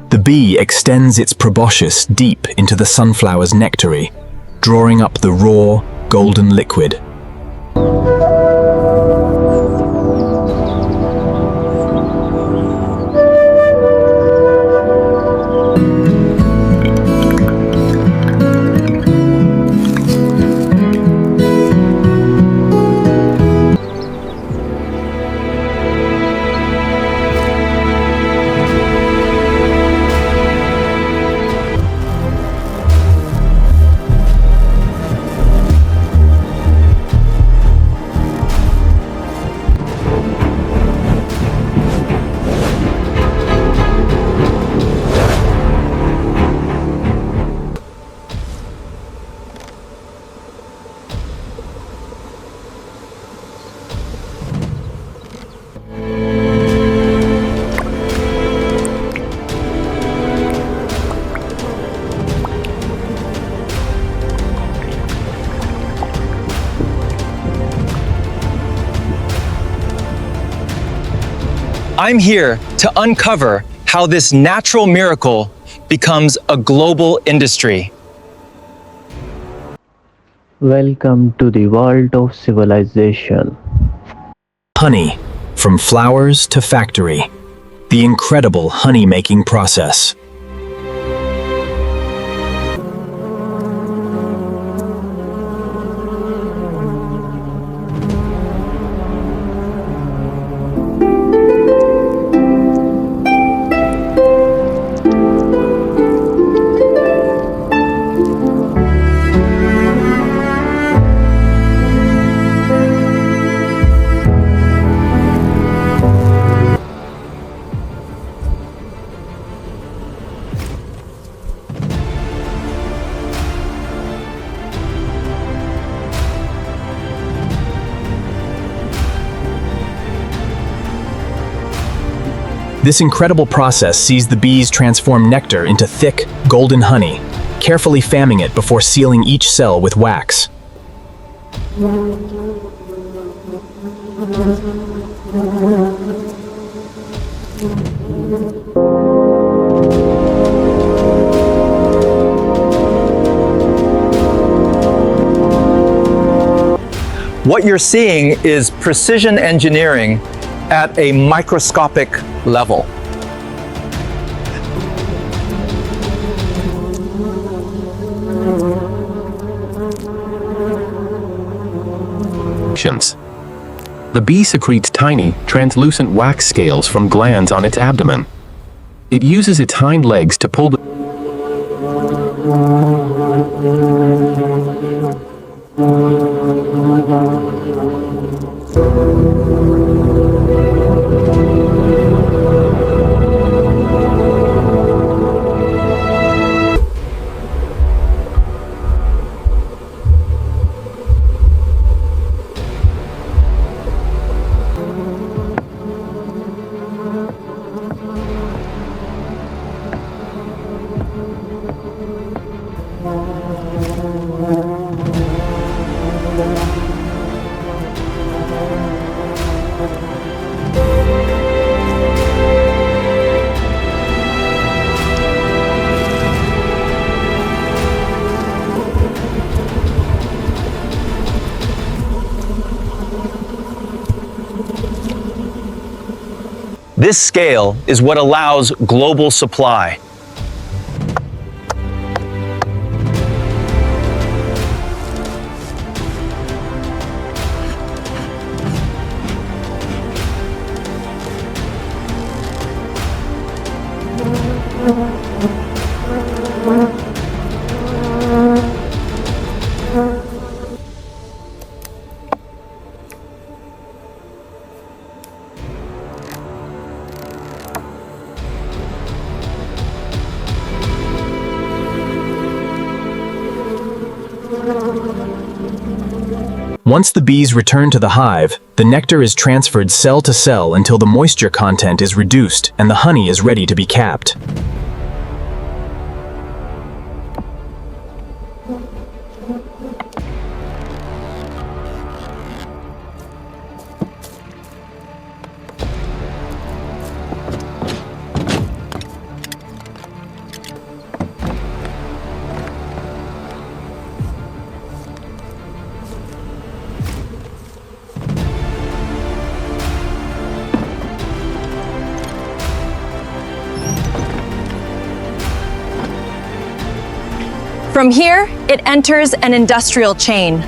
The bee extends its proboscis deep into the sunflower's nectary, drawing up the raw, golden liquid. I'm here to uncover how this natural miracle becomes a global industry. Welcome to the world of civilization. Honey, from flowers to factory. The incredible honey-making process. This incredible process sees the bees transform nectar into thick, golden honey, carefully famming it before sealing each cell with wax. What you're seeing is precision engineering at a microscopic level. The bee secretes tiny, translucent wax scales from glands on its abdomen. It uses its hind legs to pull the This scale is what allows global supply. Once the bees return to the hive, the nectar is transferred cell to cell until the moisture content is reduced and the honey is ready to be capped. From here, it enters an industrial chain.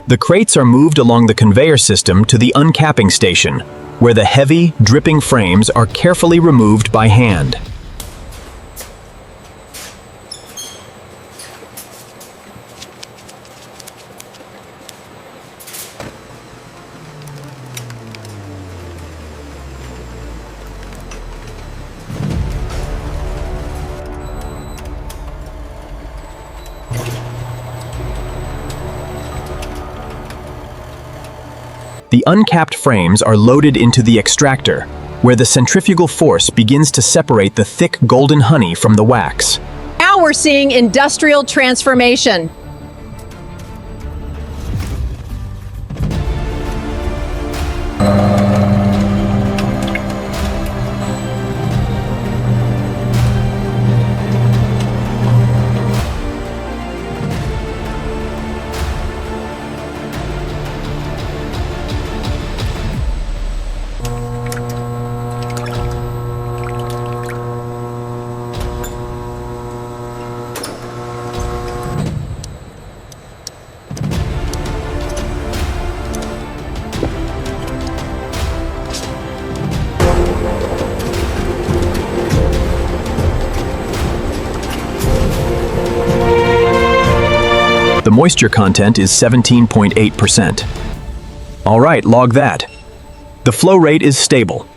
The crates are moved along the conveyor system to the uncapping station, where the heavy, dripping frames are carefully removed by hand. The uncapped frames are loaded into the extractor, where the centrifugal force begins to separate the thick golden honey from the wax. Now we're seeing industrial transformation. The moisture content is 17.8%. All right, log that. The flow rate is stable.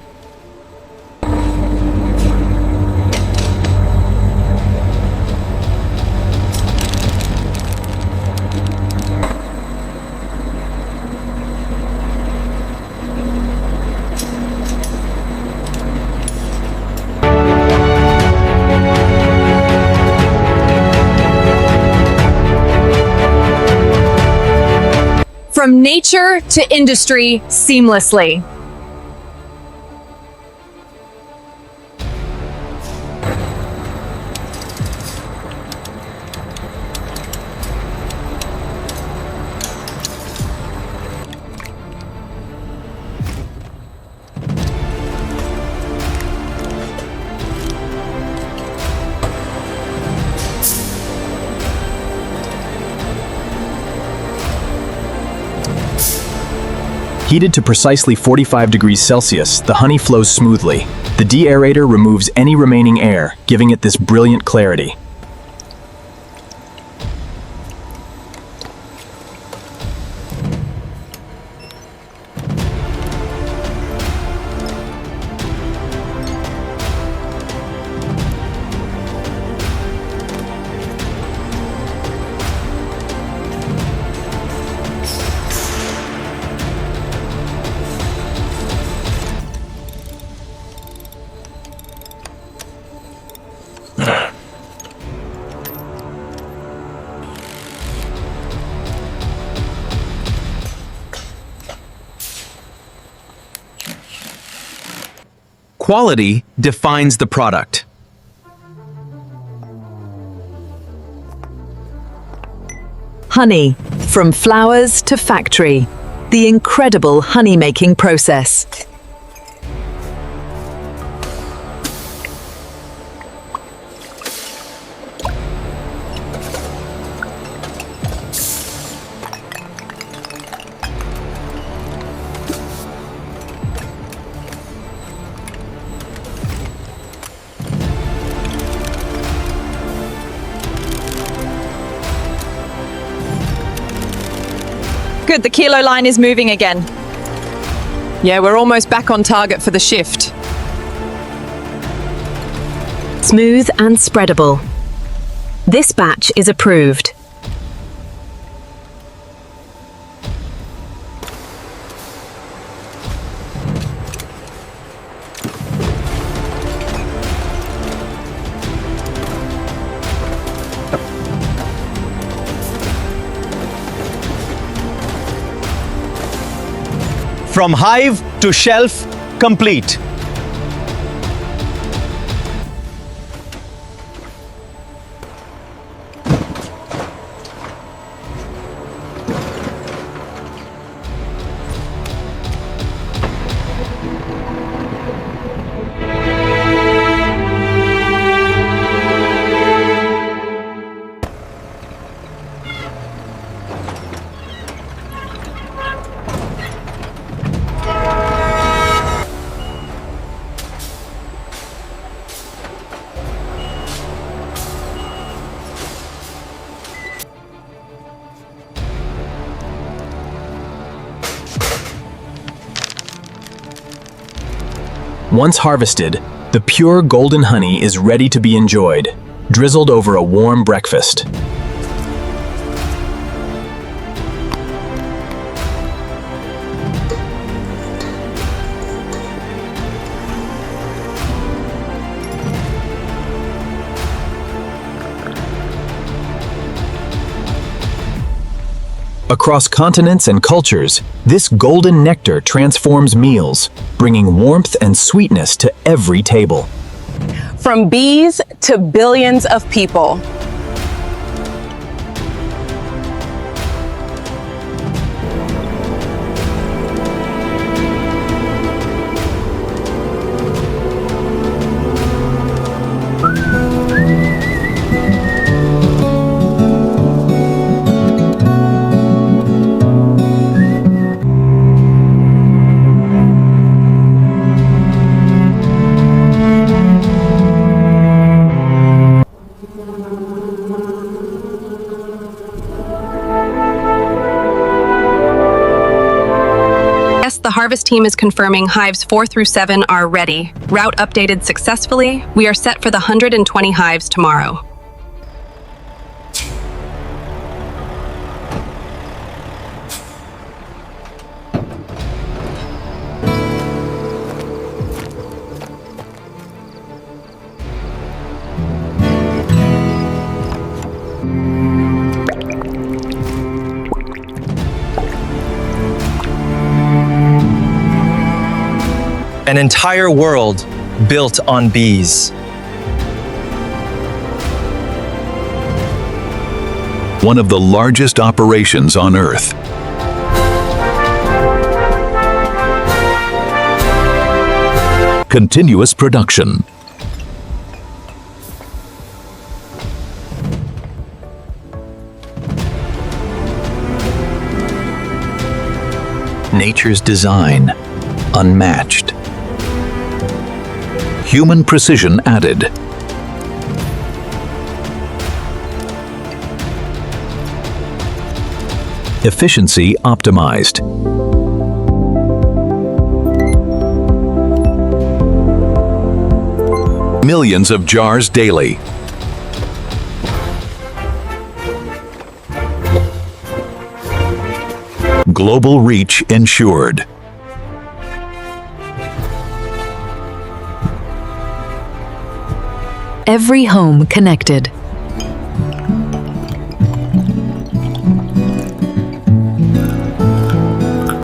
From nature to industry seamlessly. Heated to precisely 45 degrees Celsius, the honey flows smoothly. The deaerator removes any remaining air, giving it this brilliant clarity. Quality defines the product. Honey, from flowers to factory. The incredible honey-making process. Good, the kilo line is moving again. Yeah, we're almost back on target for the shift. Smooth and spreadable. This batch is approved. From hive to shelf, complete. Once harvested, the pure golden honey is ready to be enjoyed, drizzled over a warm breakfast. Across continents and cultures, this golden nectar transforms meals, bringing warmth and sweetness to every table. From bees to billions of people. The harvest team is confirming hives 4 through 7 are ready. Route updated successfully. We are set for the 120 hives tomorrow. An entire world built on bees. One of the largest operations on Earth. Continuous production. Nature's design, unmatched. Human precision added. Efficiency optimized. Millions of jars daily. Global reach ensured. Every home connected.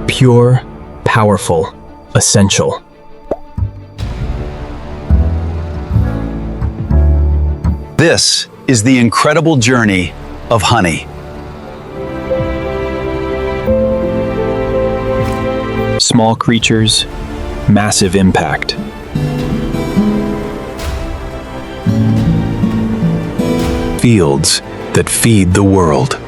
Pure, powerful, essential. This is the incredible journey of honey. Small creatures, massive impact. Fields that feed the world.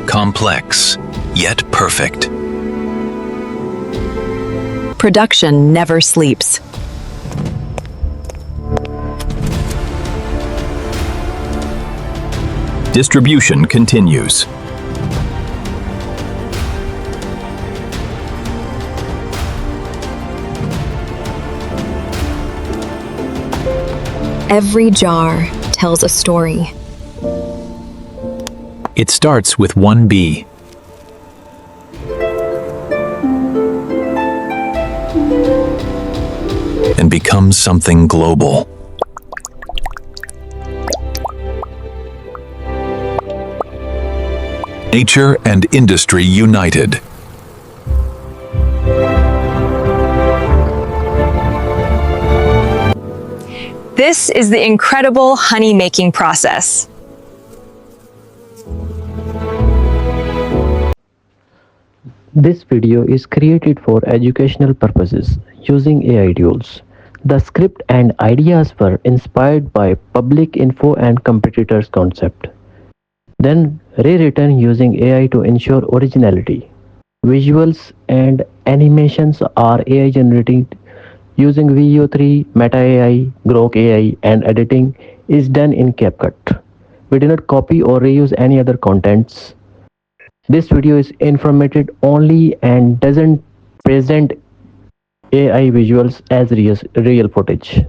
Complex, yet perfect. Production never sleeps. Distribution continues. Every jar tells a story. It starts with one bee. And becomes something global. Nature and industry united. This is the incredible honey making process. This video is created for educational purposes using AI tools. The script and ideas were inspired by public info and competitors concept, then rewritten using AI to ensure originality. Visuals and animations are AI generated using VO3, Meta AI, Grok AI, and editing is done in CapCut. We do not copy or reuse any other contents. This video is informative only and doesn't present AI visuals as real footage.